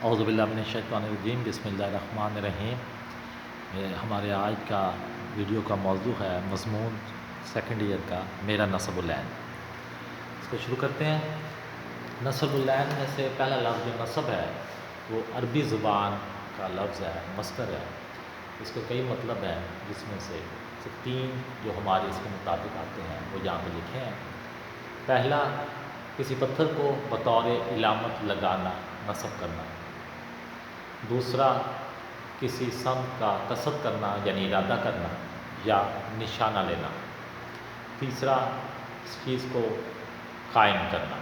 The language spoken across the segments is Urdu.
اعوذ باللہ من الشیطان الرجیم، بسم اللہ الرحمن الرحیم۔ ہمارے آج کا ویڈیو کا موضوع ہے مضمون سیکنڈ ایئر کا میرا نسب العین۔ اس کو شروع کرتے ہیں۔ نسب العین میں سے پہلا لفظ جو نسب ہے وہ عربی زبان کا لفظ ہے، مصدر ہے۔ اس کے کئی مطلب ہیں، جس میں سے تین جو ہمارے اس کے مطابق آتے ہیں وہ یہاں پہ لکھے ہیں۔ پہلا، کسی پتھر کو بطور علامت لگانا، نصب کرنا۔ دوسرا، کسی سمت کا قصد کرنا یعنی ارادہ کرنا یا نشانہ لینا۔ تیسرا، اس چیز کو قائم کرنا۔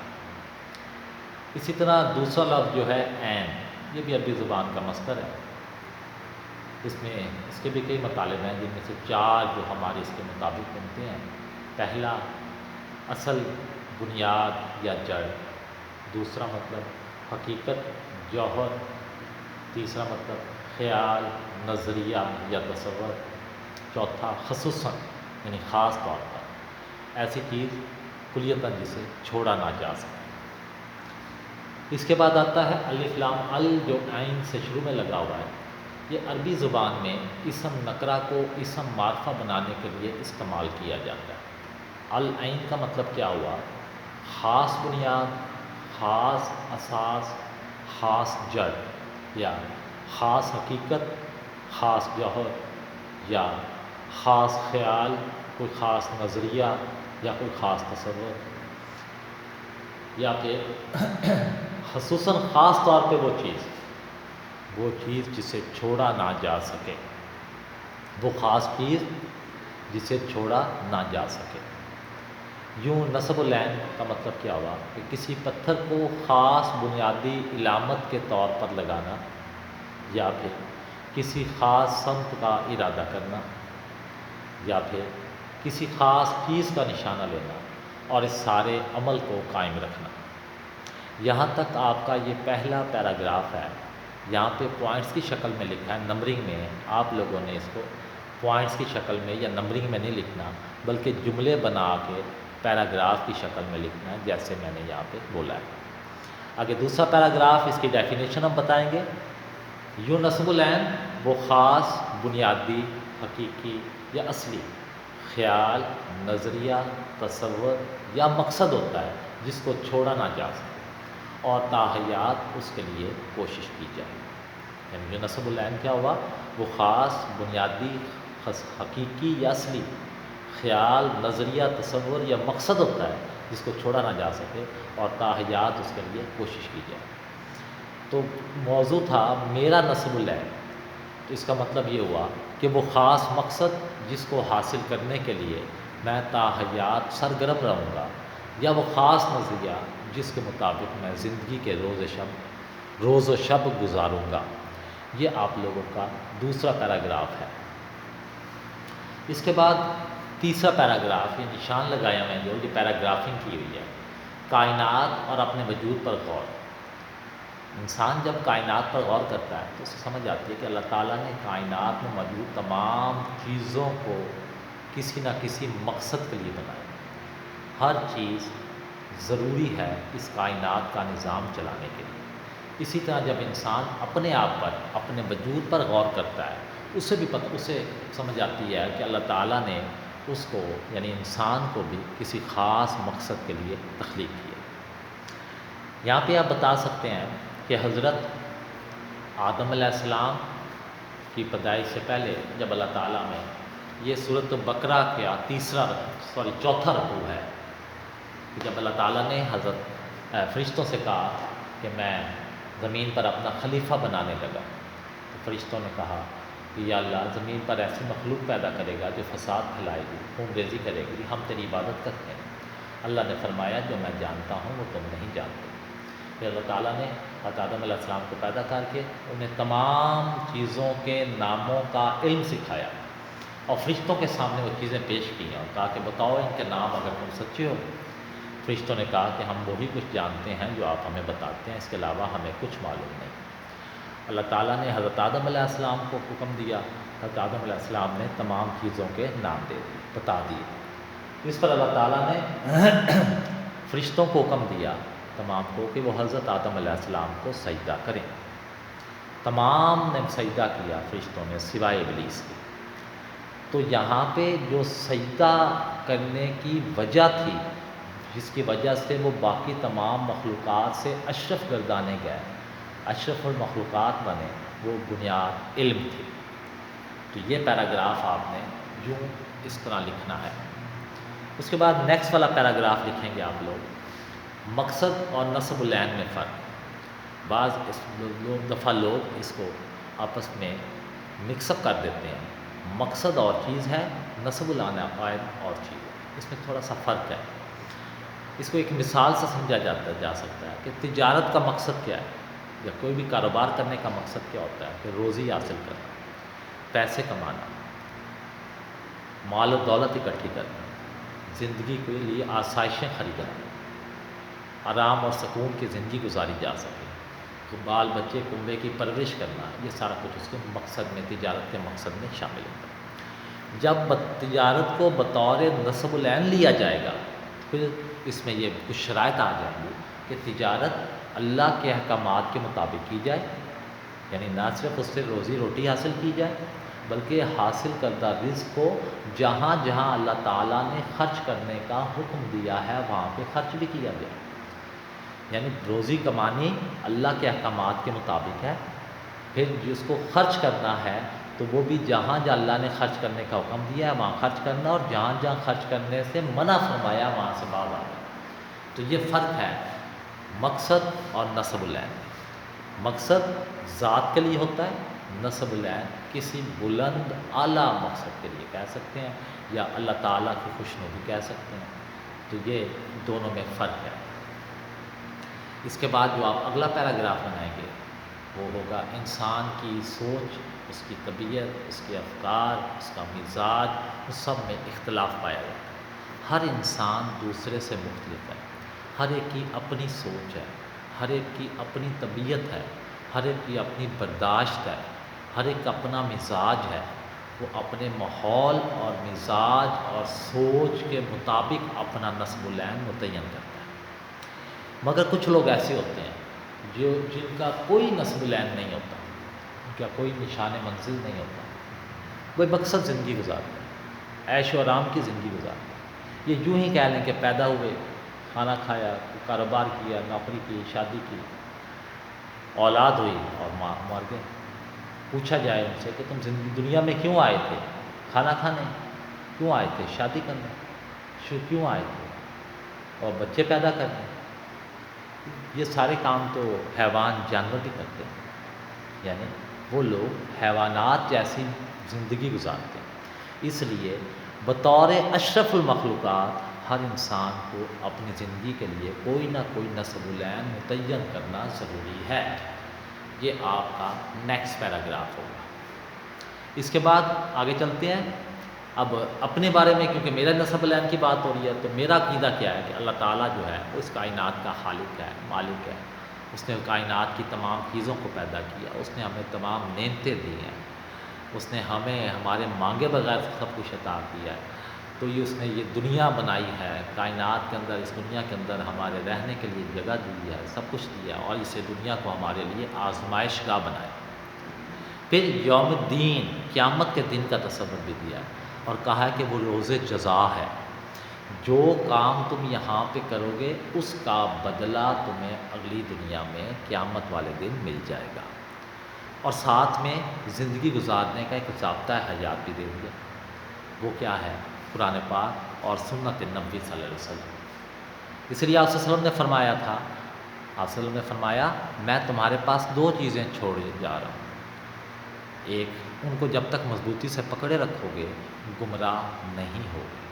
اسی طرح دوسرا لفظ جو ہے عین، یہ بھی عربی زبان کا مصدر ہے۔ اس کے بھی کئی مطالب ہیں، جن میں سے چار جو ہمارے اس کے مطابق بنتے ہیں۔ پہلا، اصل، بنیاد یا جڑ۔ دوسرا مطلب حقیقت، جوہر۔ تیسرا مطلب خیال، نظریہ یا تصور۔ چوتھا، خصوصاً یعنی خاص طور پر، ایسی چیز کلیتاً جسے چھوڑا نہ جا سکے۔ اس کے بعد آتا ہے الف لام ال، جو عین سے شروع میں لگا ہوا ہے۔ یہ عربی زبان میں اسم نکرہ کو اسم معرفہ بنانے کے لیے استعمال کیا جاتا ہے۔ العین کا مطلب کیا ہوا؟ خاص بنیاد، خاص اساس، خاص جڑ، یا خاص حقیقت، خاص جوہر، یا خاص خیال، کوئی خاص نظریہ یا کوئی خاص تصور، یا پھر خصوصاً خاص طور پہ وہ چیز جسے چھوڑا نہ جا سکے، وہ خاص چیز جسے چھوڑا نہ جا سکے۔ یوں نسب العین کا مطلب کیا ہوا کہ کسی پتھر کو خاص بنیادی علامت کے طور پر لگانا، یا پھر کسی خاص سمت کا ارادہ کرنا، یا پھر کسی خاص چیز کا نشانہ لینا اور اس سارے عمل کو قائم رکھنا۔ یہاں تک آپ کا یہ پہلا پیراگراف ہے۔ یہاں پہ پوائنٹس کی شکل میں لکھا ہے، نمبرنگ میں ہے۔ آپ لوگوں نے اس کو پوائنٹس کی شکل میں یا نمبرنگ میں نہیں لکھنا، بلکہ جملے بنا کے پیراگراف کی شکل میں لکھنا ہے، جیسے میں نے یہاں پہ بولا ہے۔ آگے دوسرا پیراگراف، اس کی ڈیفینیشن ہم بتائیں گے۔ یوں نسب العین وہ خاص، بنیادی، حقیقی یا اصلی خیال، نظریہ، تصور یا مقصد ہوتا ہے جس کو چھوڑا نہ جا سکے اور تاحیات اس کے لیے کوشش کی جائے۔ یعنی جو نسب العین کیا ہوا؟ وہ خاص، بنیادی، حقیقی یا اصلی خیال، نظریہ، تصور یا مقصد ہوتا ہے جس کو چھوڑا نہ جا سکے اور تاحیات اس کے لیے کوشش کی جائے۔ تو موضوع تھا میرا نسب العین، تو اس کا مطلب یہ ہوا کہ وہ خاص مقصد جس کو حاصل کرنے کے لیے میں تاحیات سرگرم رہوں گا، یا وہ خاص نظریہ جس کے مطابق میں زندگی کے روز و شب گزاروں گا۔ یہ آپ لوگوں کا دوسرا پیراگراف ہے۔ اس کے بعد تیسرا پیراگراف، یہ نشان لگایا میں جو، یہ پیراگرافنگ کی ہوئی ہے۔ کائنات اور اپنے وجود پر غور۔ انسان جب کائنات پر غور کرتا ہے تو اسے سمجھ آتی ہے کہ اللہ تعالیٰ نے کائنات میں موجود تمام چیزوں کو کسی نہ کسی مقصد کے لیے بنایا۔ ہر چیز ضروری ہے اس کائنات کا نظام چلانے کے لیے۔ اسی طرح جب انسان اپنے آپ پر، اپنے وجود پر غور کرتا ہے، اسے سمجھ آتی ہے کہ اللہ تعالیٰ نے اس کو یعنی انسان کو بھی کسی خاص مقصد کے لیے تخلیق کیا۔ یہاں پہ آپ بتا سکتے ہیں کہ حضرت آدم علیہ السلام کی پیدائش سے پہلے جب اللہ تعالیٰ نے یہ سورۃ بقرہ کا چوتھا رکوع ہے کہ جب اللہ تعالیٰ نے حضرت فرشتوں سے کہا کہ میں زمین پر اپنا خلیفہ بنانے لگا، تو فرشتوں نے کہا کہ یا اللہ، زمین پر ایسی مخلوق پیدا کرے گا جو فساد پھیلائے گی، خون ریزی کرے گی، ہم تیری عبادت کرتے ہیں۔ اللہ نے فرمایا جو میں جانتا ہوں وہ تم نہیں جانتے۔ پھر اللہ تعالیٰ نے حضرت آدم علیہ السلام کو پیدا کر کے انہیں تمام چیزوں کے ناموں کا علم سکھایا اور فرشتوں کے سامنے وہ چیزیں پیش کی ہیں اور کہا کہ بتاؤ ان کے نام اگر تم سچے ہو۔ فرشتوں نے کہا کہ ہم وہی کچھ جانتے ہیں جو آپ ہمیں بتاتے ہیں، اس کے علاوہ ہمیں کچھ معلوم نہیں۔ اللہ تعالیٰ نے حضرت آدم علیہ السلام کو حکم دیا، حضرت آدم علیہ السلام نے تمام چیزوں کے نام بتا دیے۔ اس پر اللہ تعالیٰ نے فرشتوں کو حکم دیا تمام کو کہ وہ حضرت آدم علیہ السلام کو سجدہ کریں۔ تمام نے سجدہ کیا فرشتوں نے سوائے ابلیس کے۔ تو یہاں پہ جو سجدہ کرنے کی وجہ تھی، جس کی وجہ سے وہ باقی تمام مخلوقات سے اشرف گردانے گئے، اشرف المخلوقات بنے، وہ بنیاد علم تھی۔ تو یہ پیراگراف آپ نے یوں اس طرح لکھنا ہے۔ اس کے بعد نیکسٹ والا پیراگراف لکھیں گے آپ لوگ، مقصد اور نصب العین میں فرق۔ بعض دفعہ لوگ اس کو آپس میں مکس اپ کر دیتے ہیں، مقصد اور چیز ہے، نصب العین اور چیز ہے، اس میں تھوڑا سا فرق ہے۔ اس کو ایک مثال سے سمجھا جا سکتا ہے کہ تجارت کا مقصد کیا ہے، یا کوئی بھی کاروبار کرنے کا مقصد کیا ہوتا ہے کہ روزی حاصل کرنا، پیسے کمانا، مال و دولت اکٹھی کرنا، زندگی کے لیے آسائشیں خریدنا، آرام اور سکون کی زندگی گزاری جا سکے، تو بال بچے کنبے کی پرورش کرنا، یہ سارا کچھ اس کے مقصد میں، تجارت کے مقصد میں شامل ہوتا ہے۔ جب تجارت کو بطور نصب العین لیا جائے گا، پھر اس میں یہ کچھ شرائط آ جائیں گی کہ تجارت اللہ کے احکامات کے مطابق کی جائے، یعنی نہ صرف اس سے روزی روٹی حاصل کی جائے، بلکہ حاصل کردہ رزق کو جہاں جہاں اللہ تعالیٰ نے خرچ کرنے کا حکم دیا ہے وہاں پہ خرچ بھی کیا جائے، یعنی روزی کمانی اللہ کے احکامات کے مطابق ہے، پھر جس کو خرچ کرنا ہے تو وہ بھی جہاں جہاں اللہ نے خرچ کرنے کا حکم دیا ہے وہاں خرچ کرنا، اور جہاں جہاں خرچ کرنے سے منع فرمایا وہاں سے باز آنا۔ تو یہ فرق ہے مقصد اور نصب العین۔ مقصد ذات کے لیے ہوتا ہے، نصب العین کسی بلند اعلیٰ مقصد کے لیے کہہ سکتے ہیں، یا اللہ تعالیٰ کی خوشنودی کہہ سکتے ہیں۔ تو یہ دونوں میں فرق ہے۔ اس کے بعد جو آپ اگلا پیراگراف بنائیں گے وہ ہوگا انسان کی سوچ، اس کی طبیعت، اس کے افکار، اس کا مزاج، اس سب میں اختلاف پایا جاتا ہے۔ ہر انسان دوسرے سے مختلف ہے، ہر ایک کی اپنی سوچ ہے، ہر ایک کی اپنی طبیعت ہے، ہر ایک کی اپنی برداشت ہے، ہر ایک کا اپنا مزاج ہے، وہ اپنے ماحول اور مزاج اور سوچ کے مطابق اپنا نصب العین متعین کرتا ہے۔ مگر کچھ لوگ ایسے ہوتے ہیں جن کا کوئی نصب العین نہیں ہوتا، ان کا کوئی نشان منزل نہیں ہوتا، وہ مقصد زندگی گزارتے ہیں، عیش و آرام کی زندگی گزارتے ہیں۔ یہ یوں ہی کہہ لیں کہ پیدا ہوئے، کھانا کھایا، کاروبار کیا، نوکری کی، شادی کی، اولاد ہوئی اور مر گئے۔ پوچھا جائے ان سے کہ تم دنیا میں کیوں آئے تھے؟ کھانا کھانے؟ کیوں آئے تھے؟ شادی کرنے؟ کیوں آئے تھے؟ اور بچے پیدا کرنے؟ یہ سارے کام تو حیوان جانور بھی کرتے ہیں، یعنی وہ لوگ حیوانات جیسی زندگی گزارتے ہیں۔ اس لیے بطور اشرف المخلوقات ہر انسان کو اپنی زندگی کے لیے کوئی نہ کوئی نصب العین متعین کرنا ضروری ہے۔ یہ آپ کا نیکسٹ پیراگراف ہوگا۔ اس کے بعد آگے چلتے ہیں۔ اب اپنے بارے میں، کیونکہ میرا نصب العین کی بات ہو رہی ہے، تو میرا عقیدہ کیا ہے کہ اللہ تعالیٰ جو ہے وہ اس کائنات کا خالق ہے، مالک ہے۔ اس نے کائنات کی تمام چیزوں کو پیدا کیا، اس نے ہمیں تمام نعمتیں دی ہیں، اس نے ہمیں ہمارے مانگے بغیر سب کچھ عطا کیا ہے۔ تو یہ اس نے یہ دنیا بنائی ہے، کائنات کے اندر، اس دنیا کے اندر ہمارے رہنے کے لیے جگہ دی ہے، سب کچھ دیا، اور اسے دنیا کو ہمارے لیے آزمائش گاہ بنایا۔ پھر یوم الدین، قیامت کے دن کا تصور بھی دیا ہے، اور کہا ہے کہ وہ روز جزا ہے، جو کام تم یہاں پہ کرو گے اس کا بدلہ تمہیں اگلی دنیا میں قیامت والے دن مل جائے گا۔ اور ساتھ میں زندگی گزارنے کا ایک ضابطہ حیات بھی دے دیا۔ وہ کیا ہے؟ قرآن پاک اور سنت نبوی صلی اللہ علیہ وسلم۔ اس لیے آپ صلی اللہ علیہ وسلم نے فرمایا تھا، آپ صلی اللہ علیہ وسلم نے فرمایا میں تمہارے پاس دو چیزیں چھوڑے جا رہا ہوں، ایک ان کو جب تک مضبوطی سے پکڑے رکھو گے گمراہ نہیں ہوگے۔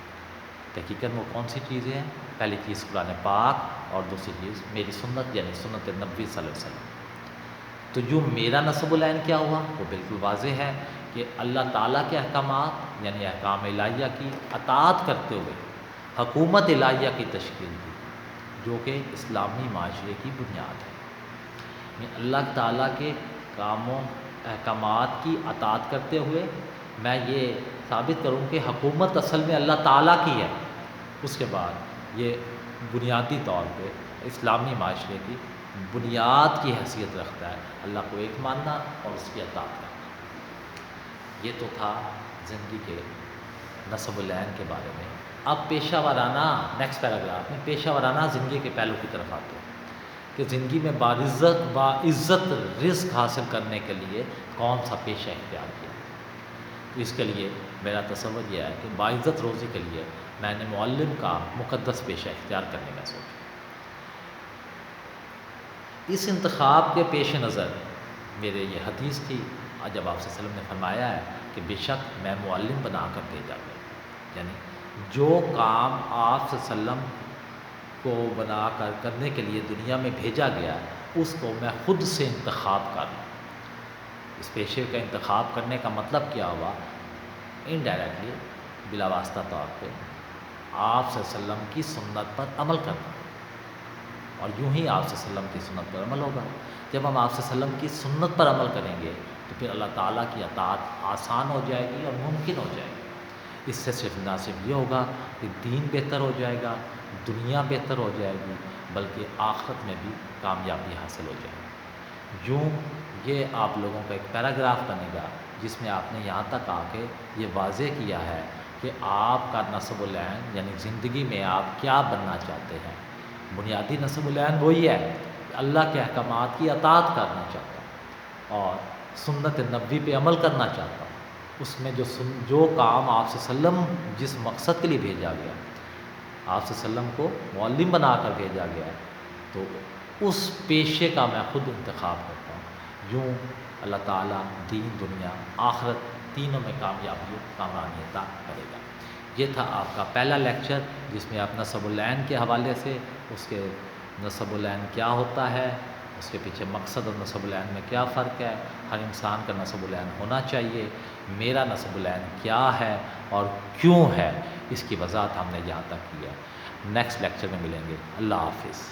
حقیقت وہ کون سی چیزیں ہیں؟ پہلی چیز قرآن پاک، اور دوسری چیز میری سنت یعنی سنت نبوی صلی اللہ علیہ وسلم۔ تو جو میرا نصب العین کیا ہوا وہ بالکل واضح ہے کہ اللہ تعالیٰ کے احکامات یعنی احکام الہیہ کی اطاعت کرتے ہوئے حکومت الہیہ کی تشکیل دی، جو کہ اسلامی معاشرے کی بنیاد ہے۔ یعنی اللہ تعالیٰ کے کاموں احکامات کی اطاعت کرتے ہوئے میں یہ ثابت کروں کہ حکومت اصل میں اللہ تعالیٰ کی ہے، اس کے بعد یہ بنیادی طور پہ اسلامی معاشرے کی بنیاد کی حیثیت رکھتا ہے، اللہ کو ایک ماننا اور اس کی اطاعت کرنا۔ یہ تو تھا زندگی کے نصب العین کے بارے میں۔ اب پیشہ ورانہ نیکسٹ پیراگراف میں پیشہ ورانہ زندگی کے پہلو کی طرف آتے ہیں کہ زندگی میں باعزت رزق حاصل کرنے کے لیے کون سا پیشہ اختیار کیا۔ تو اس کے لیے میرا تصور یہ ہے کہ باعزت روزی کے لیے میں نے معلم کا مقدس پیشہ اختیار کرنے کا سوچا۔ اس انتخاب کے پیش نظر میرے یہ حدیث تھی، جب آپ صلی اللہ علیہ وسلم نے فرمایا ہے کہ بے شک میں معلم بنا کر بھیجا گیا، یعنی جو کام آپ صلی اللہ علیہ وسلم کو بنا کر کرنے کے لیے دنیا میں بھیجا گیا اس کو میں خود سے انتخاب کر لوں۔ اس پیشے کا انتخاب کرنے کا مطلب کیا ہوا؟ انڈائریکٹلی، بلا واسطہ طور پہ آپ صلی اللہ علیہ وسلم کی سنت پر عمل کرنا، اور یوں ہی آپ صلی اللہ علیہ وسلم کی سنت پر عمل ہوگا۔ جب ہم آپ صلی اللہ علیہ وسلم کی سنت پر عمل کریں گے تو پھر اللہ تعالیٰ کی اطاعت آسان ہو جائے گی اور ممکن ہو جائے گی۔ اس سے صرف نہ صرف یہ ہوگا کہ دین بہتر ہو جائے گا، دنیا بہتر ہو جائے گی، بلکہ آخرت میں بھی کامیابی حاصل ہو جائے گی۔ یوں یہ آپ لوگوں کا ایک پیراگراف بنے گا جس میں آپ نے یہاں تک آ کے یہ واضح کیا ہے کہ آپ کا نصب العین یعنی زندگی میں آپ کیا بننا چاہتے ہیں۔ بنیادی نصب العین وہی ہے کہ اللہ کے احکامات کی اطاعت کرنا چاہتا ہوں اور سنت نبوی پہ عمل کرنا چاہتا ہوں۔ اس میں جو کام آپ صلی اللہ علیہ وسلم جس مقصد کے لیے بھیجا گیا، آپ صلی اللہ علیہ وسلم کو معلم بنا کر بھیجا گیا ہے، تو اس پیشے کا میں خود انتخاب کرتا ہوں۔ یوں اللہ تعالیٰ دین دنیا آخرت تینوں میں کامیابی کامرانی عطا کرے گا۔ یہ تھا آپ کا پہلا لیکچر جس میں آپ نصب العین کے حوالے سے اس کے نصب العین کیا ہوتا ہے، اس کے پیچھے مقصد اور نصب العین میں کیا فرق ہے، ہر انسان کا نصب العین ہونا چاہیے، میرا نصب العین کیا ہے اور کیوں ہے، اس کی وضاحت ہم نے یہاں تک کی ہے۔ نیکسٹ لیکچر میں ملیں گے۔ اللہ حافظ۔